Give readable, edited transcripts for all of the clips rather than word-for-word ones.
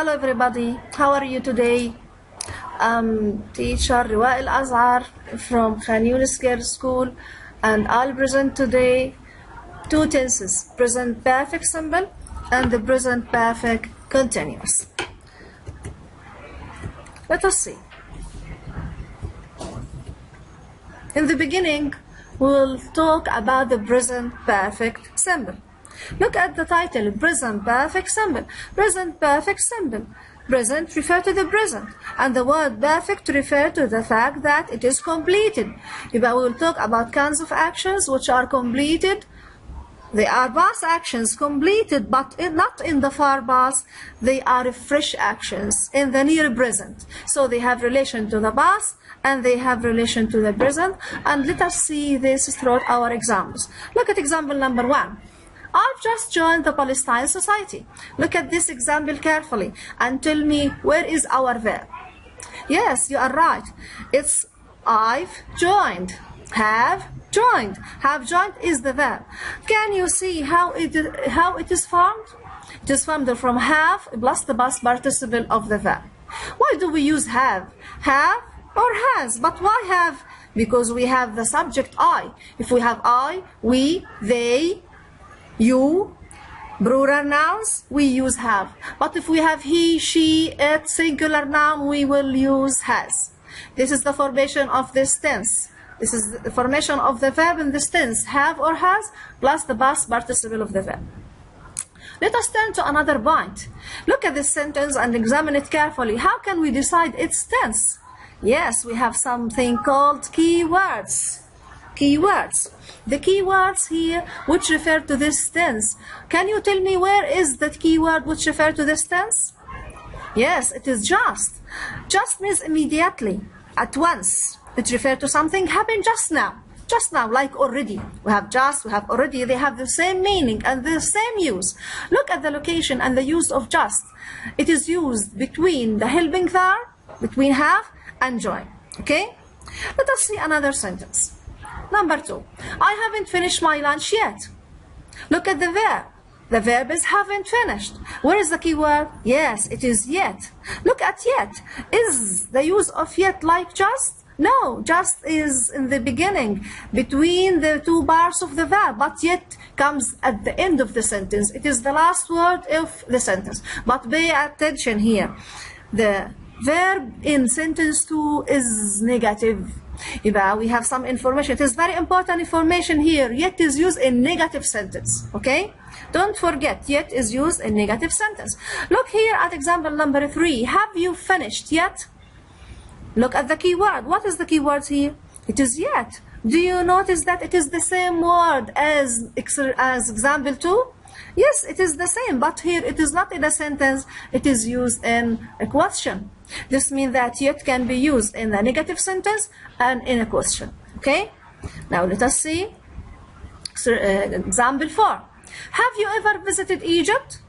Hello everybody, how are you today? I'm teacher Riwa Al-Azhar from Khan Yunis Girls School, and I'll present today two tenses, present perfect simple and the present perfect continuous. Let us see. In the beginning, we'll talk about the present perfect simple. Look at the title, present perfect simple. Present perfect simple. Present refer to the present, and the word perfect refer to the fact that it is completed. We will talk about kinds of actions which are completed. They are past actions completed, but not in the far past. They are fresh actions in the near present. So they have relation to the past and they have relation to the present. And let us see this throughout our examples. Look at example number 1. I've just joined the Palestine Society. Look at this example carefully and tell me, where is our verb? Yes, you are right. It's I've joined. Have joined. Have joined is the verb. Can you see how it is formed? It is formed from have plus the past participle of the verb. Why do we use have? Have or has? But why have? Because we have the subject I. If we have I, we, they, you, plural nouns, we use have. But if we have he, she, it, singular noun, we will use has. This is the formation of this tense. This is the formation of the verb in this tense, have or has, plus the past participle of the verb. Let us turn to another point. Look at this sentence and examine it carefully. How can we decide its tense? Yes, we have something called keywords. Keywords. The keywords here which refer to this tense. Can you tell me where is that keyword which refer to this tense? Yes, it is just. Just means immediately, at once. It refers to something happened just now. Just now, like already. We have just, we have already. They have the same meaning and the same use. Look at the location and the use of just. It is used between the helping verb, between have and join. Okay? Let us see another sentence. Number 2. I haven't finished my lunch yet. Look at the verb. The verb is haven't finished. Where is the key word? Yes, it is yet. Look at yet. Is the use of yet like just? No, just is in the beginning between the two parts of the verb, but yet comes at the end of the sentence. It is the last word of the sentence. But pay attention here. The verb in sentence 2 is negative. We have some information. It is very important information here. Yet is used in negative sentence. Okay? Don't forget, yet is used in negative sentence. Look here at example number 3. Have you finished yet? Look at the key word. What is the key word here? It is yet. Do you notice that it is the same word as example 2? Yes, it is the same, but here it is not in a sentence. It is used in a question. This means that yet can be used in a negative sentence and in a question. Okay? Now let us see example 4. Have you ever visited Egypt?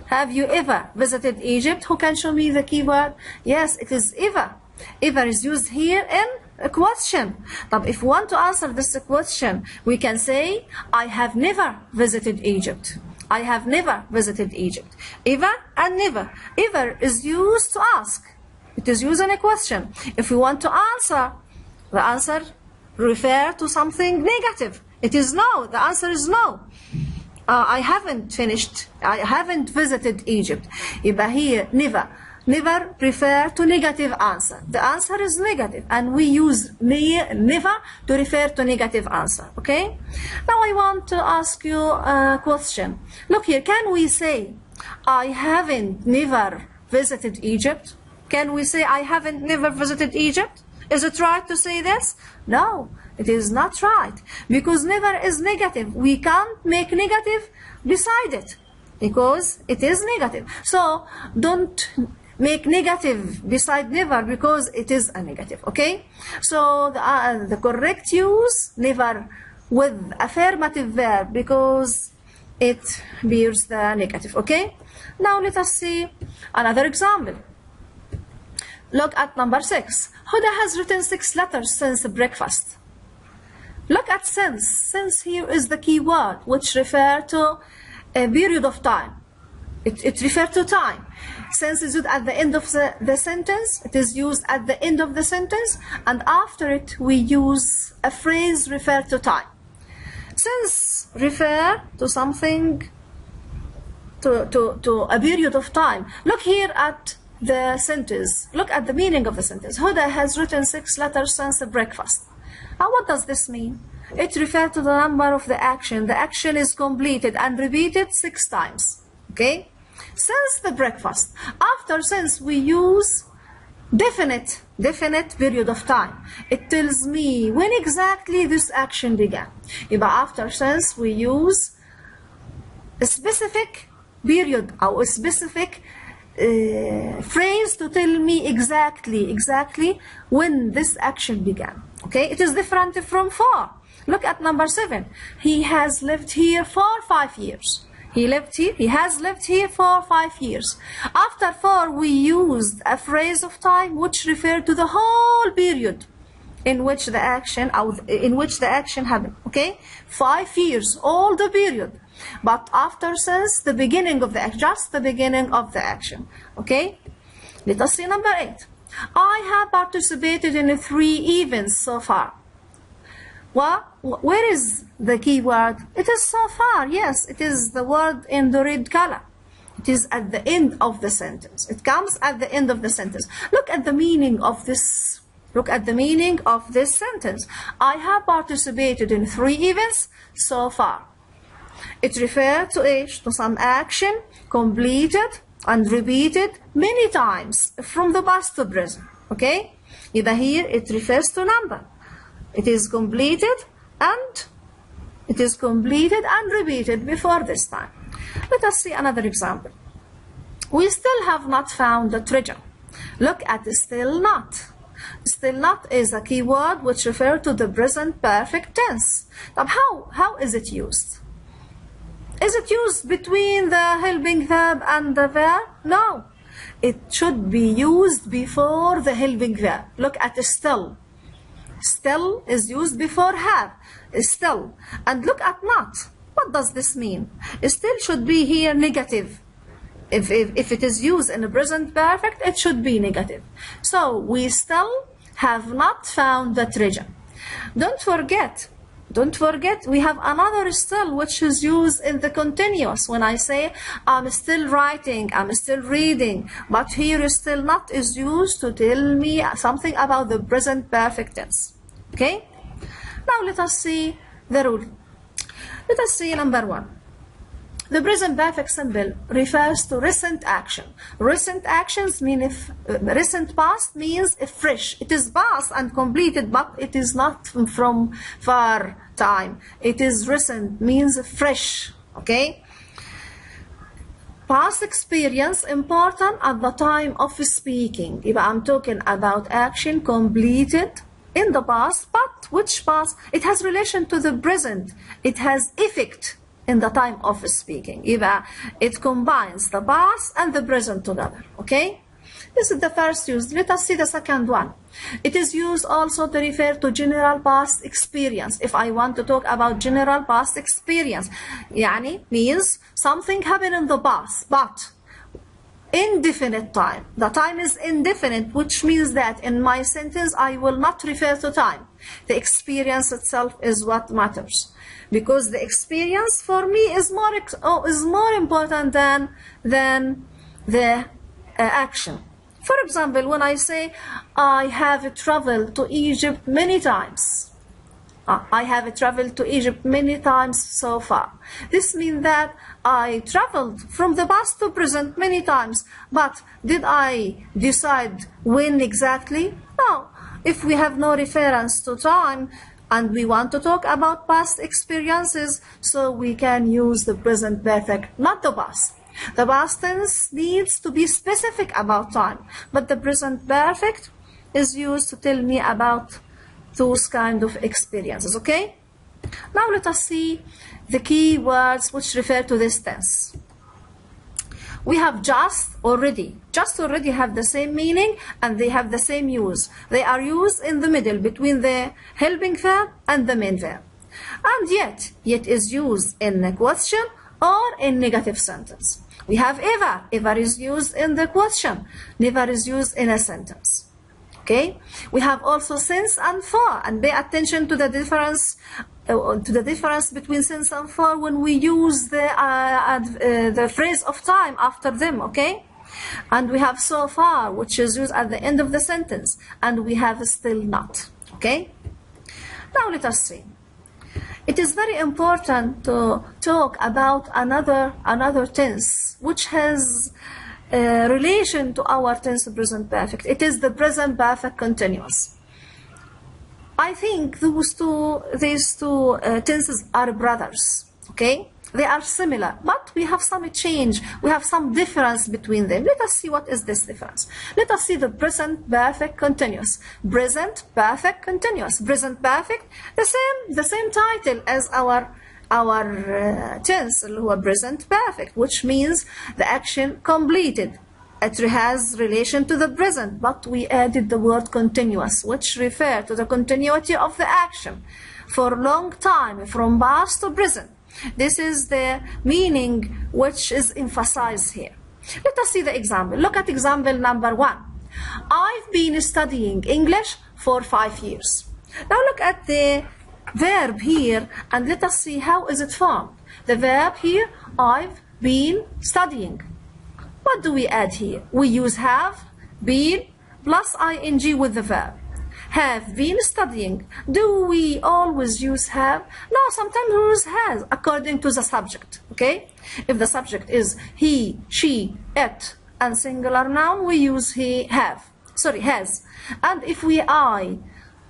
Have you ever visited Egypt? Who can show me the key word? Yes, it is ever. Ever is used here in a question. But if we want to answer this question, we can say, I have never visited Egypt. I have never visited Egypt. Ever and never. Ever is used to ask. It is used in a question. If we want to answer, the answer refers to something negative. It is no. The answer is no. I haven't finished. I haven't visited Egypt. Ever here, never. Never refer to negative answer. The answer is negative, and we use never to refer to negative answer. Okay? Now I want to ask you a question. Look here. Can we say, I haven't never visited Egypt? Can we say, I haven't never visited Egypt? Is it right to say this? No, it is not right. Because never is negative. We can't make negative beside it. Because it is negative. So, don't make negative beside never because it is a negative. Okay? So, the correct use, never with affirmative verb because it bears the negative. Okay? Now, let us see another example. Look at number 6. Huda has written 6 letters since breakfast. Look at since. Since here is the key word which refers to a period of time. It refers to time. Since it's used at the end of the sentence, it is used at the end of the sentence, and after it we use a phrase refer to time. Since refer to something, to a period of time. Look here at the sentence. Look at the meaning of the sentence. Huda has written 6 letters since breakfast. Now what does this mean? It refers to the number of the action. The action is completed and repeated 6 times. Okay? Since the breakfast. After since we use definite period of time. It tells me when exactly this action began. But after since we use a specific period or a specific phrase to tell me exactly when this action began. Okay, it is different from for. Look at number 7. He has lived here for 5 years. He has lived here for 5 years. After for, we used a phrase of time which referred to the whole period in which the action happened. Okay, 5 years, all the period. But after since, the beginning of the action, just the beginning of the action. Okay, let us see number 8. I have participated in 3 events so far. Well, where is the key word? It is so far. Yes, it is the word in the red color. It is at the end of the sentence. It comes at the end of the sentence. Look at the meaning of this. Look at the meaning of this sentence. I have participated in 3 events so far. It refers to age, to some action completed and repeated many times from the past to present. Okay? Either here it refers to number. It is completed and repeated before this time. Let us see another example. We still have not found the treasure. Look at still not. Still not is a key word which refers to the present perfect tense. Now how is it used? Is it used between the helping verb and the verb? No. It should be used before the helping verb. Look at still. Still is used before have. Still. And look at not. What does this mean? Still should be here negative. If it is used in the present perfect, it should be negative. So we still have not found the treasure. Don't forget, we have another still which is used in the continuous. When I say I'm still writing, I'm still reading, but here still not is used to tell me something about the present perfect tense. Okay? Now let us see the rule. Let us see number 1. The present perfect simple refers to recent action. Recent actions mean recent past means fresh. It is past and completed, but it is not from far time. It is recent, means fresh. Okay? Past experience important at the time of speaking. If I'm talking about action completed in the past, but which past? It has relation to the present. It has effect in the time of speaking. Either it combines the past and the present together. Okay? This is the first use. Let us see the second one. It is used also to refer to general past experience. If I want to talk about general past experience, يعني means something happened in the past, but indefinite time. The time is indefinite, which means that in my sentence I will not refer to time. The experience itself is what matters, because the experience for me is more important than the action. For example, when I say I have traveled to Egypt many times. I have traveled to Egypt many times so far. This means that I traveled from the past to present many times. But did I decide when exactly? No. If we have no reference to time and we want to talk about past experiences, so we can use the present perfect, not the past. The past tense needs to be specific about time, but the present perfect is used to tell me about those kind of experiences. Okay? Now let us see the key words which refer to this tense. We have just already. Just already have the same meaning and they have the same use. They are used in the middle between the helping verb and the main verb. And yet is used in a question or in negative sentence. We have ever. Ever is used in the question. Never is used in a sentence. Okay? We have also since and for, and pay attention to the difference between since and for when we use the phrase of time after them. Okay? And we have so far, which is used at the end of the sentence, and we have still not. Okay? Now let us see. It is very important to talk about another tense which has relation to our tense present perfect. It is the present perfect continuous. I think these two tenses are brothers. Okay? They are similar, but we have some change. We have some difference between them. Let us see what is this difference. Let us see the present perfect continuous. Present perfect continuous. Present perfect, the same title as our tense, present perfect, which means the action completed. It has relation to the present, but we added the word continuous, which refers to the continuity of the action for a long time, from past to present. This is the meaning which is emphasized here. Let us see the example. Look at example number 1. I've been studying English for 5 years. Now look at the verb here and let us see how is it formed. The verb here, I've been studying. What do we add here? We use have, been, plus ing with the verb. Have been studying. Do we always use have? No, sometimes we use has according to the subject. Okay? If the subject is he, she, it, and singular noun, we use has. And if we I,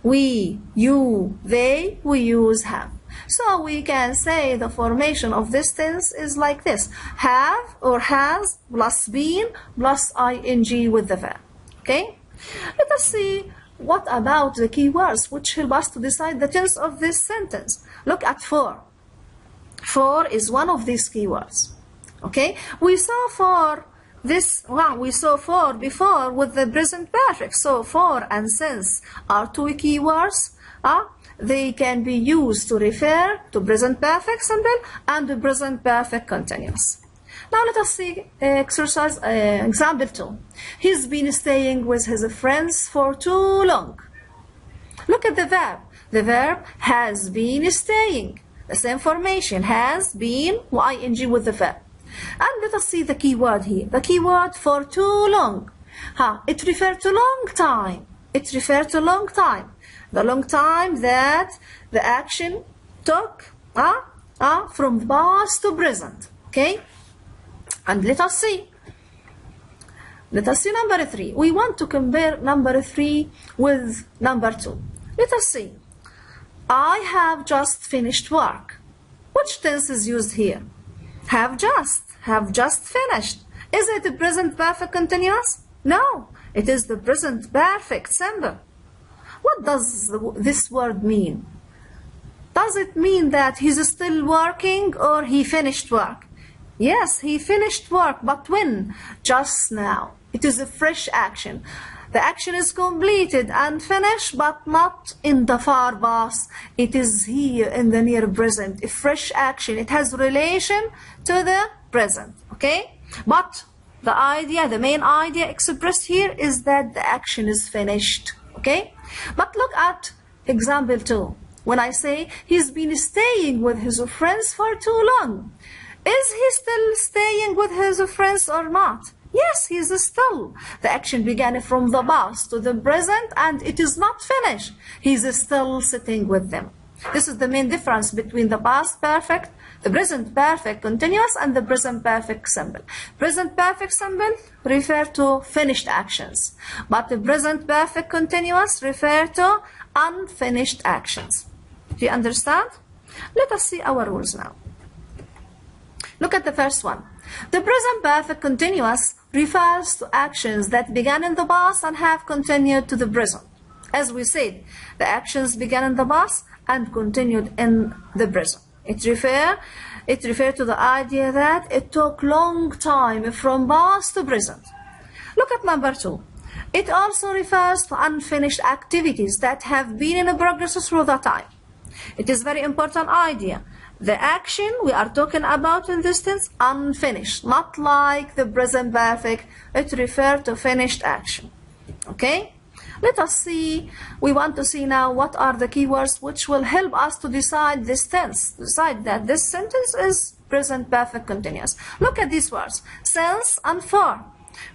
we, you, they, we use have. So we can say the formation of this tense is like this. Have or has plus been plus ing with the verb. Okay? Let us see what about the keywords which help us to decide the tense of this sentence. Look at for. For is one of these keywords. Okay? We saw for before with the present perfect. So for and since are two keywords. They can be used to refer to present perfect simple and the present perfect continuous. Now let us see exercise example 2. He's been staying with his friends for too long. Look at the verb. The verb has been staying. The same formation, has been, ing with the verb. And let us see the key word here. The key word for too long. It refers to long time. It refers to long time. The long time that the action took from past to present. Okay? And let us see. Let us see number 3. We want to compare number 3 with number 2. Let us see. I have just finished work. Which tense is used here? Have just finished. Is it the present perfect continuous? No, it is the present perfect simple. What does this word mean? Does it mean that he's still working or he finished work? Yes, he finished work, but when? Just now. It is a fresh action. The action is completed and finished, but not in the far past. It is here in the near present. A fresh action. It has relation to the present. Okay? But the main idea expressed here is that the action is finished. Okay? But look at example 2. When I say he's been staying with his friends for too long. Is he still staying with his friends or not? Yes, he is still. The action began from the past to the present and it is not finished. He is still sitting with them. This is the main difference between the past perfect, the present perfect continuous, and the present perfect simple. Present perfect simple refer to finished actions, but the present perfect continuous refer to unfinished actions. Do you understand? Let us see our rules now. Look at the first one. The present perfect continuous refers to actions that began in the past and have continued to the present. As we said, the actions began in the past and continued in the present. It refers to the idea that it took long time from past to present. Look at number 2. It also refers to unfinished activities that have been in progress through the time. It is very important idea. The action we are talking about in this tense, unfinished, not like the present perfect. It refers to finished action. Okay? Let us see, we want to see now what are the keywords which will help us to decide this tense, decide that this sentence is present perfect continuous. Look at these words, since and for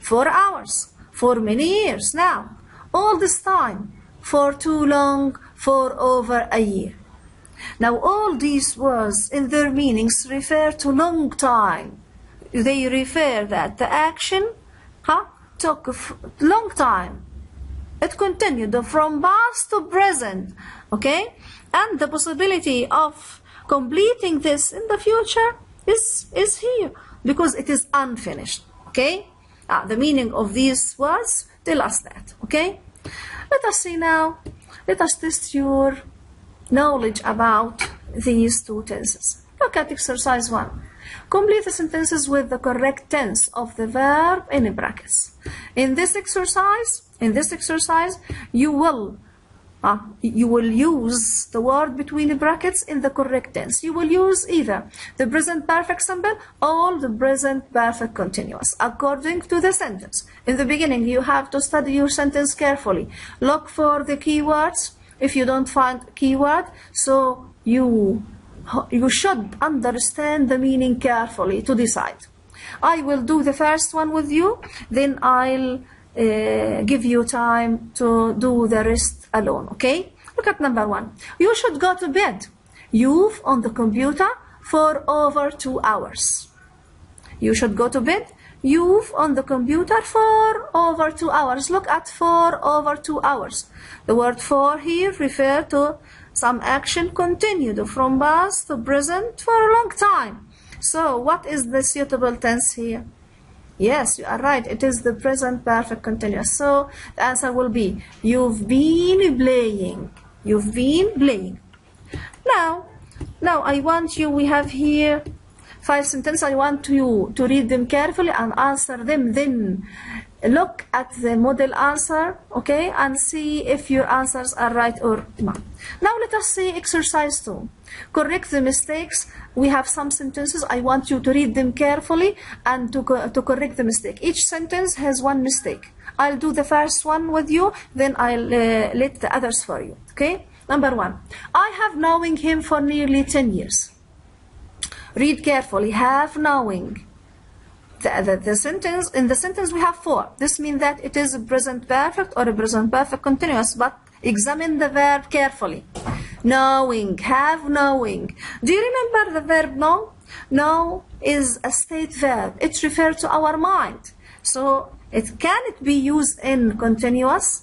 4 hours, for many years now, all this time, for too long, for over a year. Now all these words in their meanings refer to long time. They refer that the action took a long time. It continued from past to present, okay? And the possibility of completing this in the future is here because it is unfinished, okay? The meaning of these words tell us that, okay? Let us see now, let us test your knowledge about these two tenses. Look at exercise 1. Complete the sentences with the correct tense of the verb in brackets. In this exercise, you will use the word between brackets in the correct tense. You will use either the present perfect simple or the present perfect continuous according to the sentence. In the beginning, you have to study your sentence carefully. Look for the keywords. If you don't find keyword, so you should understand the meaning carefully to decide. I will do the first one with you, then I'll give you time to do the rest alone, okay? Look at number 1. You should go to bed. You've on the computer for over 2 hours. You should go to bed. You've on the computer for over 2 hours. Look at for over 2 hours. The word for here refers to some action continued from past to present for a long time. So what is the suitable tense here? Yes, you are right. It is the present perfect continuous. So the answer will be you've been playing. You've been playing. Now I want you, we have here 5 sentences. I want you to read them carefully and answer them. Then look at the model answer, okay, and see if your answers are right or not. Now let us see exercise 2. Correct the mistakes. We have some sentences. I want you to read them carefully and to correct the mistake. Each sentence has one mistake. I'll do the first one with you, then I'll let the others for you, okay? Number 1. I have known him for nearly 10 years. Read carefully. Have knowing. The sentence, in the sentence we have 4. This means that it is a present perfect or a present perfect continuous, but examine the verb carefully. Knowing, have knowing. Do you remember the verb know? Know is a state verb. It refers to our mind. So can it be used in continuous?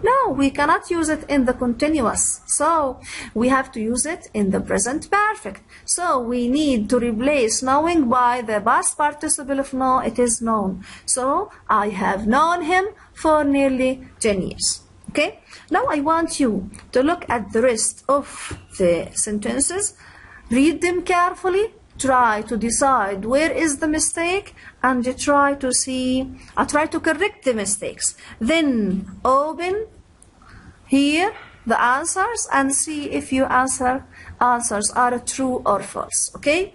No, we cannot use it in the continuous. So we have to use it in the present perfect. So we need to replace knowing by the past participle of know. It is known. So I have known him for nearly 10 years. Okay? Now I want you to look at the rest of the sentences. Read them carefully. Try to decide where is the mistake and try to correct the mistakes. Then open here the answers and see if your answers are true or false. Okay?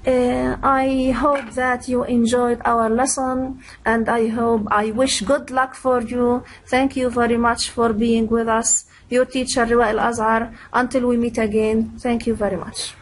I hope that you enjoyed our lesson, and I wish good luck for you. Thank you very much for being with us. Your teacher Riwa El Azhar. Until we meet again, thank you very much.